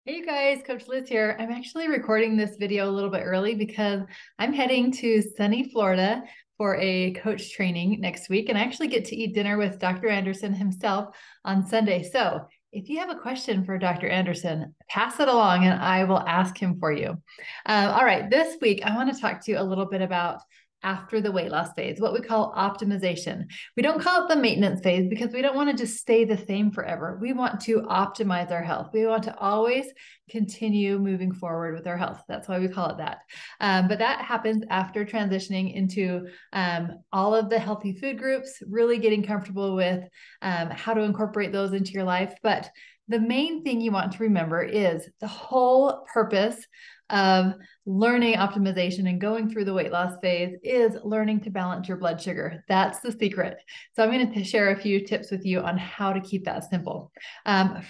Hey you guys, Coach Liz here. I'm actually recording this video a little bit early because I'm heading to sunny Florida for a coach training next week, and I actually get to eat dinner with Dr. Anderson himself on Sunday. So if you have a question for Dr. Anderson, pass it along and I will ask him for you. All right, this week I want to talk to you a little bit about after the weight loss phase, what we call optimization. We don't call it the maintenance phase because we don't want to just stay the same forever. We want to optimize our health. We want to always continue moving forward with our health. That's why we call it that. But that happens after transitioning into all of the healthy food groups, really getting comfortable with how to incorporate those into your life. But the main thing you want to remember is the whole purpose of learning optimization and going through the weight loss phase is learning to balance your blood sugar. That's the secret. So I'm going to share a few tips with you on how to keep that simple.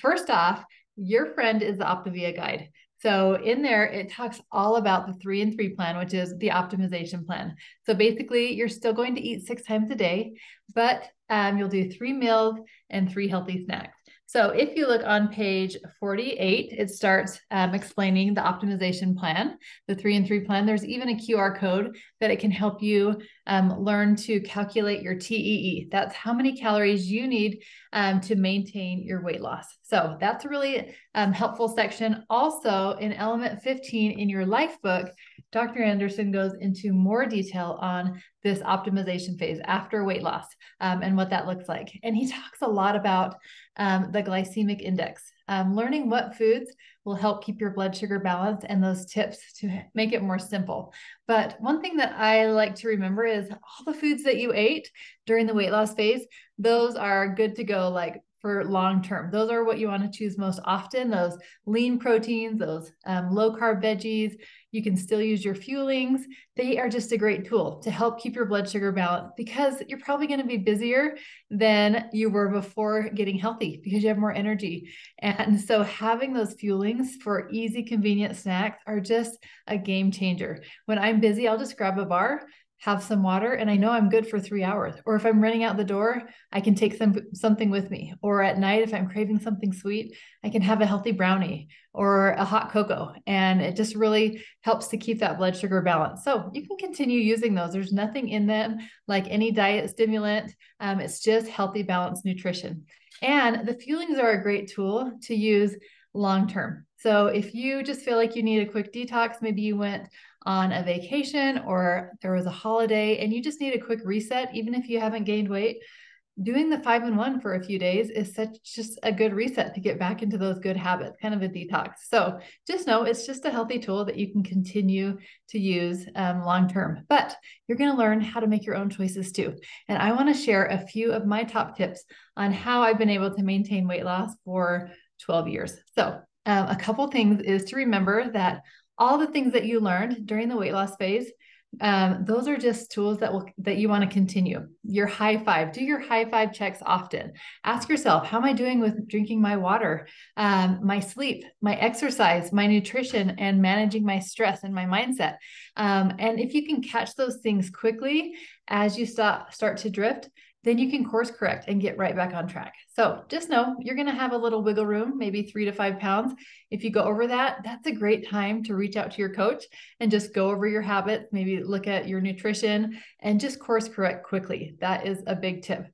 First off, your friend is the Optavia guide. So in there, it talks all about the 3 and 3 plan, which is the optimization plan. So basically, you're still going to eat 6 times a day, but you'll do 3 meals and 3 healthy snacks. So if you look on page 48, it starts explaining the optimization plan, the 3 and 3 plan. There's even a QR code that it can help you learn to calculate your TEE. That's how many calories you need to maintain your weight loss. So that's a really helpful section. Also, in element 15 in your life book, Dr. Anderson goes into more detail on this optimization phase after weight loss and what that looks like. And he talks a lot about the glycemic index, learning what foods will help keep your blood sugar balanced and those tips to make it more simple. But one thing that I like to remember is all the foods that you ate during the weight loss phase, those are good to go like for long term. Those are what you want to choose most often, those lean proteins, those low carb veggies. You can still use your fuelings. They are just a great tool to help keep your blood sugar balanced because you're probably going to be busier than you were before getting healthy because you have more energy. And so having those fuelings for easy, convenient snacks are just a game changer. When I'm busy, I'll just grab a bar, have some water, and I know I'm good for 3 hours. Or if I'm running out the door, I can take something with me. Or at night, if I'm craving something sweet, I can have a healthy brownie or a hot cocoa. And it just really helps to keep that blood sugar balance. So you can continue using those. There's nothing in them like any diet stimulant. It's just healthy, balanced nutrition. And the fuelings are a great tool to use long term. So if you just feel like you need a quick detox, maybe you went on a vacation or there was a holiday and you just need a quick reset, even if you haven't gained weight, doing the 5-in-1 for a few days is such just a good reset to get back into those good habits, kind of a detox. So just know it's just a healthy tool that you can continue to use long term, but you're going to learn how to make your own choices too. And I want to share a few of my top tips on how I've been able to maintain weight loss for 12 years. So a couple things is to remember that all the things that you learned during the weight loss phase, those are just tools that you want to continue. Your high five, do your high five checks often. Ask yourself, how am I doing with drinking my water, my sleep, my exercise, my nutrition, and managing my stress and my mindset? And if you can catch those things quickly as you start to drift, then you can course correct and get right back on track. So just know you're going to have a little wiggle room, maybe 3 to 5 pounds. If you go over that, that's a great time to reach out to your coach and just go over your habits, maybe look at your nutrition and just course correct quickly. That is a big tip.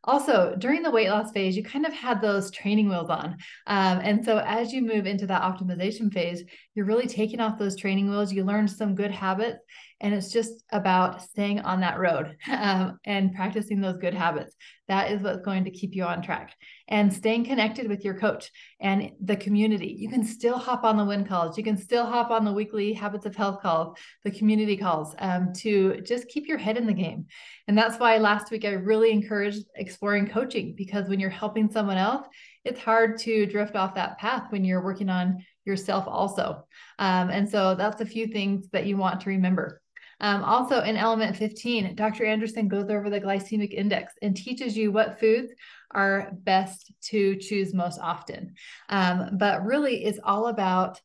Also, during the weight loss phase, you kind of had those training wheels on. And so as you move into that optimization phase, you're really taking off those training wheels. You learned some good habits, and it's just about staying on that road and practicing those good habits. That is what's going to keep you on track. And staying connected with your coach and the community. You can still hop on the win calls. You can still hop on the weekly Habits of Health calls, the community calls to just keep your head in the game. And that's why last week I really encouraged exploring coaching, because when you're helping someone else, it's hard to drift off that path when you're working on yourself also. And so that's a few things that you want to remember. Also in element 15, Dr. Anderson goes over the glycemic index and teaches you what foods are best to choose most often. But really it's all about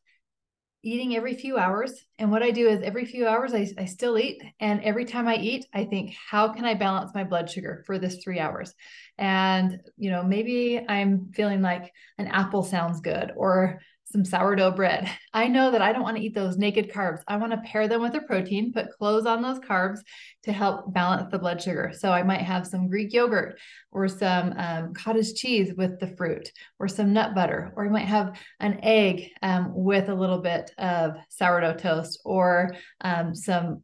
eating every few hours. And what I do is every few hours, I still eat. And every time I eat, I think, how can I balance my blood sugar for this 3 hours? And, maybe I'm feeling like an apple sounds good, or some sourdough bread. I know that I don't want to eat those naked carbs. I want to pair them with a protein, put clothes on those carbs to help balance the blood sugar. So I might have some Greek yogurt or some cottage cheese with the fruit or some nut butter, or I might have an egg with a little bit of sourdough toast or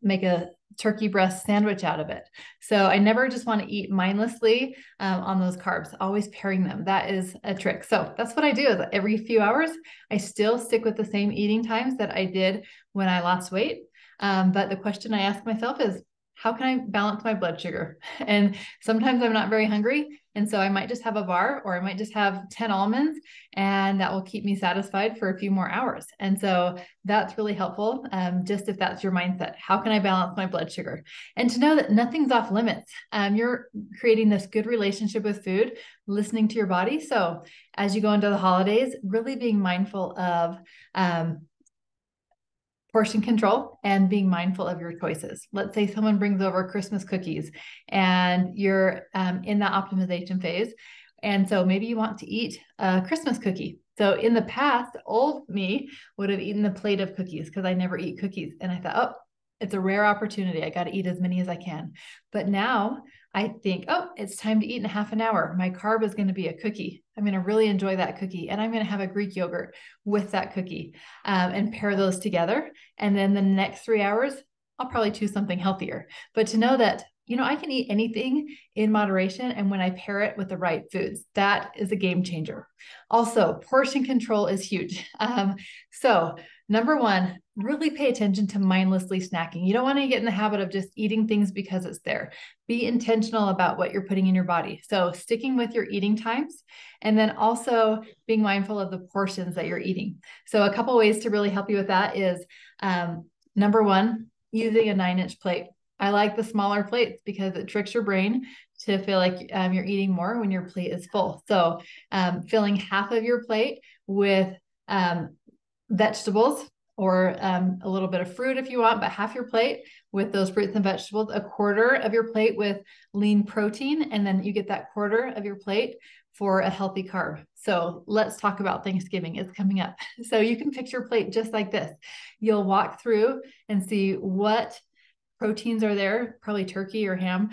make a turkey breast sandwich out of it. So I never just want to eat mindlessly on those carbs, always pairing them. That is a trick. So that's what I do is every few hours, I still stick with the same eating times that I did when I lost weight. But the question I ask myself is, how can I balance my blood sugar? And sometimes I'm not very hungry. And so I might just have a bar or I might just have 10 almonds and that will keep me satisfied for a few more hours. And so that's really helpful. Just if that's your mindset, how can I balance my blood sugar? And to know that nothing's off limits. You're creating this good relationship with food, listening to your body. So as you go into the holidays, really being mindful of portion control and being mindful of your choices. Let's say someone brings over Christmas cookies and you're in that optimization phase. And so maybe you want to eat a Christmas cookie. So in the past, old me would have eaten the plate of cookies because I never eat cookies. And I thought, oh, it's a rare opportunity. I got to eat as many as I can. But now I think, oh, it's time to eat in a half an hour. My carb is going to be a cookie. I'm going to really enjoy that cookie. And I'm going to have a Greek yogurt with that cookie and pair those together. And then the next 3 hours, I'll probably choose something healthier. But to know that, I can eat anything in moderation. And when I pair it with the right foods, that is a game changer. Also, portion control is huge. So number one, really pay attention to mindlessly snacking. You don't want to get in the habit of just eating things because it's there. Be intentional about what you're putting in your body. So sticking with your eating times and then also being mindful of the portions that you're eating. So a couple ways to really help you with that is number one, using a 9-inch plate. I like the smaller plates because it tricks your brain to feel like you're eating more when your plate is full. So filling half of your plate with vegetables or a little bit of fruit if you want, but half your plate with those fruits and vegetables, a quarter of your plate with lean protein, and then you get that quarter of your plate for a healthy carb. So let's talk about Thanksgiving. It's coming up. So you can picture your plate just like this. You'll walk through and see what proteins are there, probably turkey or ham.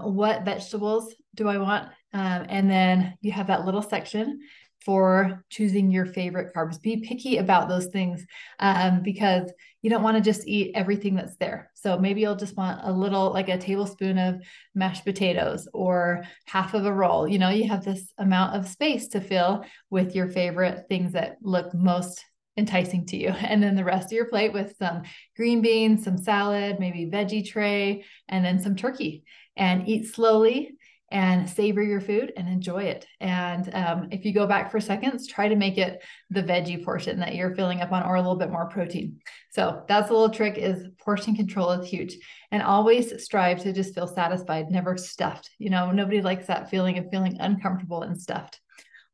What vegetables do I want? And then you have that little section for choosing your favorite carbs. Be picky about those things because you don't want to just eat everything that's there. So maybe you'll just want a little, like a tablespoon of mashed potatoes or half of a roll. You have this amount of space to fill with your favorite things that look most enticing to you. And then the rest of your plate with some green beans, some salad, maybe veggie tray, and then some turkey. And eat slowly and savor your food and enjoy it. And if you go back for seconds, try to make it the veggie portion that you're filling up on or a little bit more protein. So that's a little trick is portion control is huge. And always strive to just feel satisfied, never stuffed. Nobody likes that feeling of feeling uncomfortable and stuffed.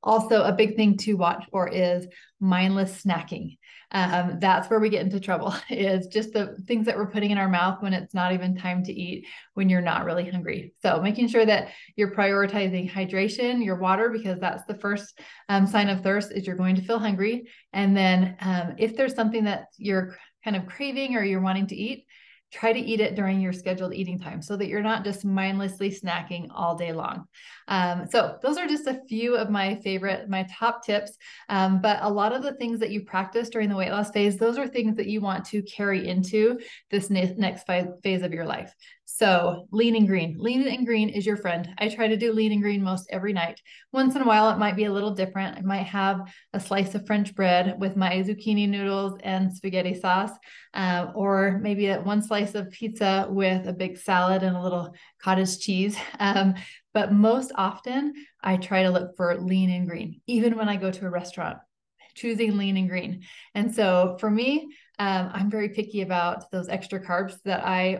Also, a big thing to watch for is mindless snacking. That's where we get into trouble, is just the things that we're putting in our mouth when it's not even time to eat, when you're not really hungry. So making sure that you're prioritizing hydration, your water, because that's the first sign of thirst is you're going to feel hungry. And then if there's something that you're kind of craving or you're wanting to eat, try to eat it during your scheduled eating time so that you're not just mindlessly snacking all day long. So those are just a few of my top tips. But a lot of the things that you practice during the weight loss phase, those are things that you want to carry into this next phase of your life. So lean and green. Lean and green is your friend. I try to do lean and green most every night. Once in a while, it might be a little different. I might have a slice of French bread with my zucchini noodles and spaghetti sauce, or maybe one slice of pizza with a big salad and a little cottage cheese. But most often, I try to look for lean and green, even when I go to a restaurant, choosing lean and green. And so for me, I'm very picky about those extra carbs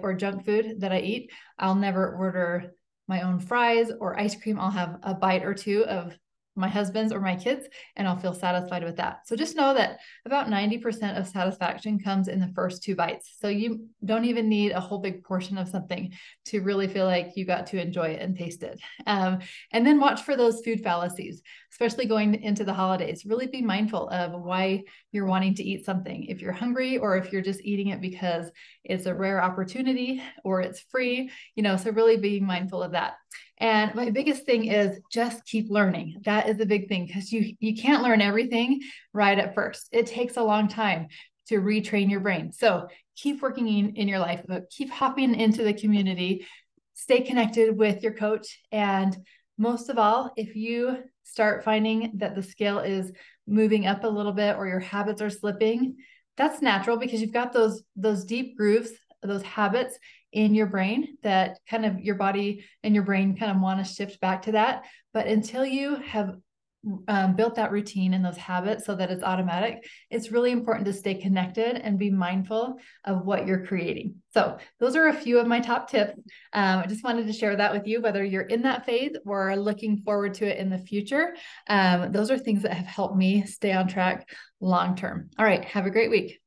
or junk food that I eat. I'll never order my own fries or ice cream. I'll have a bite or two of my husband's or my kids, and I'll feel satisfied with that. So just know that about 90% of satisfaction comes in the first 2 bites. So you don't even need a whole big portion of something to really feel like you got to enjoy it and taste it. And then watch for those food fallacies, especially going into the holidays. Really be mindful of why you're wanting to eat something. If you're hungry or if you're just eating it because it's a rare opportunity or it's free, so really being mindful of that. And my biggest thing is just keep learning. That is a big thing because you can't learn everything right at first. It takes a long time to retrain your brain. So keep working in your life, but keep hopping into the community, stay connected with your coach. And most of all, if you start finding that the scale is moving up a little bit or your habits are slipping, that's natural because you've got those deep grooves, those habits in your brain that kind of your body and your brain kind of want to shift back to that. But until you have built that routine and those habits so that it's automatic, it's really important to stay connected and be mindful of what you're creating. So those are a few of my top tips. I just wanted to share that with you, whether you're in that phase or looking forward to it in the future. Those are things that have helped me stay on track long term. All right, have a great week.